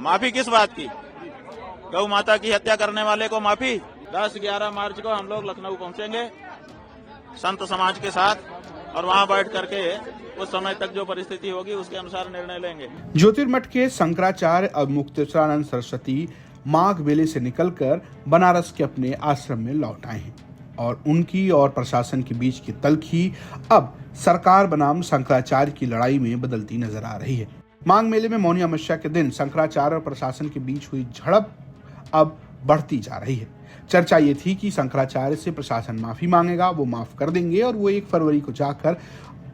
माफी किस बात की? गौ माता की हत्या करने वाले को माफी। 10-11 मार्च को हम लोग लखनऊ पहुंचेंगे संत समाज के साथ और वहां बैठ करके उस समय तक जो परिस्थिति होगी उसके अनुसार निर्णय लेंगे। ज्योतिर्मठ के शंकराचार्य अब मुक्तेश्वरानंद सरस्वती माघ मेले से निकलकर बनारस के अपने आश्रम में लौट आए हैं और उनकी और प्रशासन के बीच की तल्खी अब सरकार बनाम शंकराचार्य की लड़ाई में बदलती नजर आ रही है। माघ मेले में मौनी अमावस्या के दिन शंकराचार्य और प्रशासन के बीच हुई झड़प अब बढ़ती जा रही है। चर्चा ये थी कि शंकराचार्य से प्रशासन माफी मांगेगा, वो माफ कर देंगे और वो 1 फरवरी को जाकर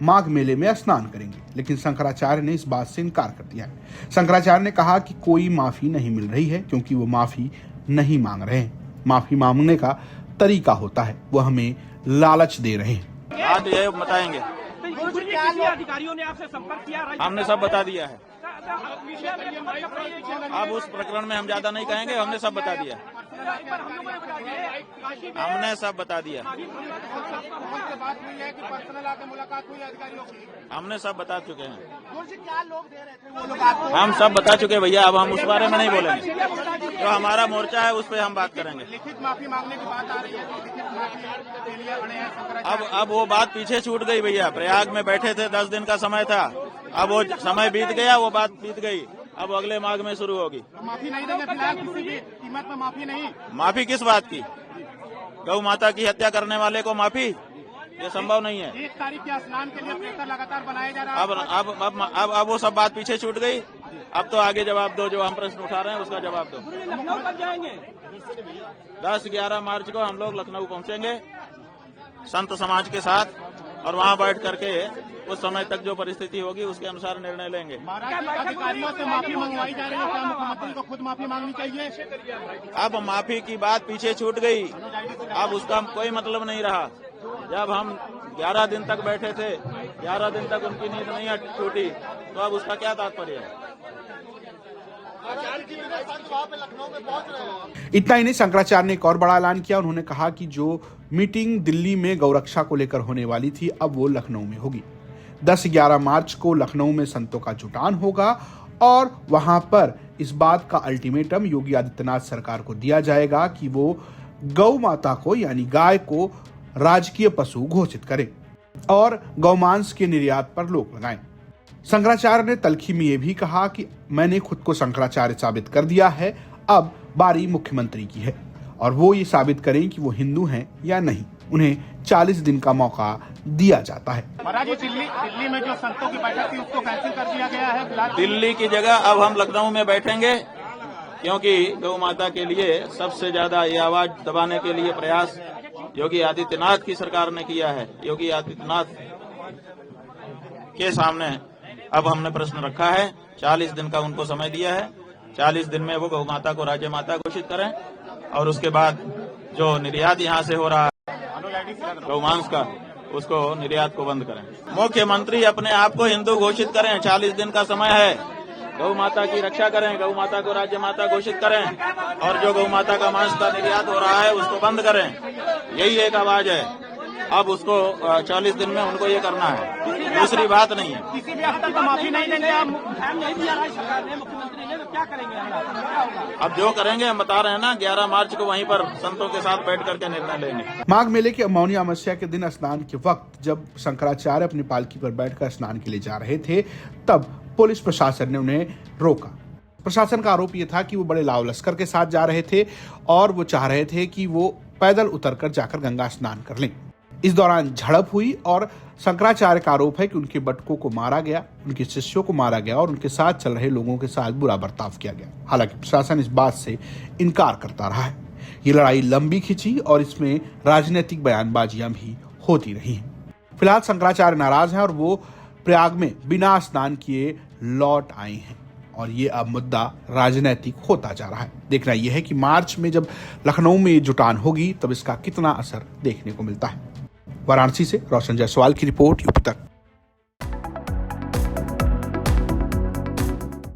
माघ मेले में स्नान करेंगे, लेकिन शंकराचार्य ने इस बात से इनकार कर दिया है। शंकराचार्य ने कहा कि कोई माफी नहीं मिल रही है क्योंकि वो माफी नहीं मांग रहे हैं। माफी मांगने का तरीका होता है, वो हमें लालच दे रहे हैं। आज ये बताएंगे। अधिकारियों ने आपसे संपर्क किया? हमने सब बता दिया है। अब उस प्रकरण में हम ज्यादा नहीं कहेंगे, हमने सब बता दिया। हमने सब बता दिया। हमने सब बता चुके हैं। हम सब बता चुके भैया, अब हम उस बारे में नहीं बोलेंगे। जो हमारा मोर्चा है उस पर हम बात करेंगे। लिखित माफी मांगने की बात आ रही है। अब वो बात पीछे छूट गई भैया। प्रयाग में बैठे थे, 10 दिन का समय था। अब वो समय बीत गया, वो बात बीत गई। अब अगले माघ में शुरू होगी। माफी नहीं देंगे फिलहाल, किसी भी कीमत में माफी नहीं। माफी किस बात की? गौ माता की हत्या करने वाले को माफी? ये संभव नहीं है। 1 तारीख के स्नान के लिए प्रेशर लगातार बनाया जा रहा है। अब वो सब बात पीछे छूट गई। अब तो आगे जवाब दो, जो हम प्रश्न उठा रहे हैं उसका जवाब दो। 10-11 मार्च को हम लोग लखनऊ पहुंचेंगे संत समाज के साथ और वहां बैठ करके उस समय तक जो परिस्थिति होगी उसके अनुसार निर्णय लेंगे। अधिकारियों से माफी मंगवाई जा रही है, क्या मुख्यमंत्री को खुद माफी मांगनी चाहिए? अब माफी की बात पीछे छूट गई, अब उसका कोई मतलब नहीं रहा। जब हम 11 दिन तक बैठे थे, 11 दिन तक उनकी नींद नहीं टूटी, तो अब उसका क्या तात्पर्य है? इतना ही नहीं, शंकराचार्य ने एक और बड़ा ऐलान किया। उन्होंने कहा कि जो मीटिंग दिल्ली में गौरक्षा को लेकर होने वाली थी, अब वो लखनऊ में होगी। 10-11 मार्च को लखनऊ में संतों का जुटान होगा और वहां पर इस बात का अल्टीमेटम योगी आदित्यनाथ सरकार को दिया जाएगा कि वो गौ माता को यानी गाय को राजकीय पशु घोषित करें और गौमांस के निर्यात पर रोक लगाएं। शंकराचार्य ने तल्खी में यह भी कहा कि मैंने खुद को शंकराचार्य साबित कर दिया है, अब बारी मुख्यमंत्री की है और वो ये साबित करें कि वो हिंदू हैं या नहीं। उन्हें 40 दिन का मौका दिया जाता है। महाराज, दिल्ली में जो संतों की बैठक थी उसको कैंसिल कर दिया गया है। दिल्ली की जगह अब हम लखनऊ में बैठेंगे क्योंकि गौ माता के लिए सबसे ज्यादा ये आवाज दबाने के लिए प्रयास योगी आदित्यनाथ की सरकार ने किया है। योगी आदित्यनाथ के सामने अब हमने प्रश्न रखा है। 40 दिन का उनको समय दिया है। 40 दिन में वो गौ माता को राज्य माता घोषित करें और उसके बाद जो निर्यात यहाँ से हो रहा है गौमांस का, उसको निर्यात को बंद करें। मुख्यमंत्री अपने आप को हिंदू घोषित करें। 40 दिन का समय है। गौ माता की रक्षा करें, गौ माता को राज्य माता घोषित करें और जो गौ माता का मांस का निर्यात हो रहा है उसको बंद करें। यही एक आवाज है। अब उसको 40 दिन में उनको ये करना है, दूसरी बात नहीं है। किसी भी हद तक माफी नहीं देंगे आप? नहीं दिया सरकार ने, मुख्यमंत्री ने, तो क्या करेंगे? अब जो करेंगे हम बता रहे हैं ना, 11 मार्च को वहीं पर संतों के साथ बैठ करके निर्णय लेंगे। माघ मेले के मौनी अमावस्या के दिन स्नान के वक्त जब शंकराचार्य अपनी पालकी पर बैठकर स्नान के लिए जा रहे थे, तब पुलिस प्रशासन ने उन्हें रोका। प्रशासन का आरोप यह था कि वो बड़े लाव लश्कर के साथ जा रहे थे और वो चाह रहे थे कि वो पैदल उतरकर जाकर गंगा स्नान कर लें। इस दौरान झड़प हुई और शंकराचार्य का आरोप है कि उनके बटकों को मारा गया, उनके शिष्यों को मारा गया और उनके साथ चल रहे लोगों के साथ बुरा बर्ताव किया गया। हालांकि प्रशासन इस बात से इनकार करता रहा है। ये लड़ाई लंबी खिंची और इसमें राजनीतिक बयानबाजियां भी होती रही हैं। फिलहाल शंकराचार्य नाराज हैं और वो प्रयाग में बिना स्नान किए लौट आए हैं और ये अब मुद्दा राजनीतिक होता जा रहा है। देखना यह है कि मार्च में जब लखनऊ में जुटान होगी तब इसका कितना असर देखने को मिलता है। वाराणसी से रोशन जायसवाल की रिपोर्ट, यूपी तक।